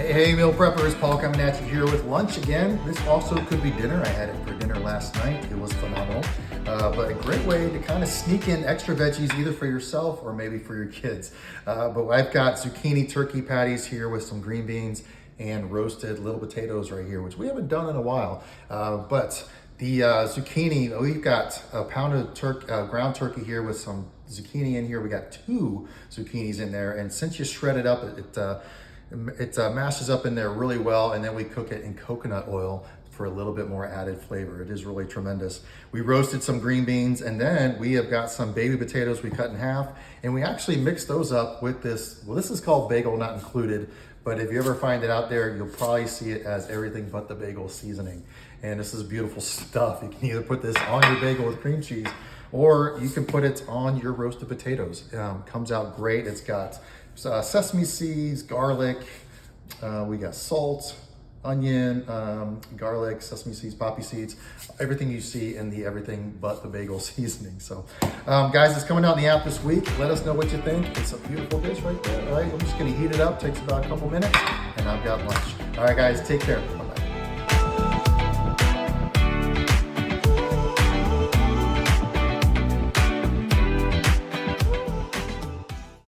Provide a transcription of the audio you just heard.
Hey, meal preppers, Paul coming at you here with lunch again. This also could be dinner. I had it for dinner last night. It was phenomenal. But a great way to kind of sneak in extra veggies either for yourself or maybe for your kids. But I've got zucchini turkey patties here with some green beans and roasted little potatoes right here, which we haven't done in a while. But the zucchini, we've got a pound of ground turkey here with some zucchini in here. We got 2 zucchinis in there. And since you shred it up, it mashes up in there really well, and then we cook it in coconut oil for a little bit more added flavor. It is really tremendous. We roasted some green beans, and then we have got some baby potatoes we cut in half, and we actually mixed those up with this. Well, this is called bagel not included, but if you ever find it out there, you'll probably see it as everything but the bagel seasoning. And this is beautiful stuff. You can either put this on your bagel with cream cheese, or you can put it on your roasted potatoes. Comes out great. It's got sesame seeds, garlic, we got salt, onion, garlic, sesame seeds, poppy seeds, everything you see in the everything but the bagel seasoning. So guys, it's coming out in the app this week. Let us know what you think. It's a beautiful dish right there. All right, I'm just gonna heat it up. Takes about a couple minutes, and I've got lunch. All right, guys, take care.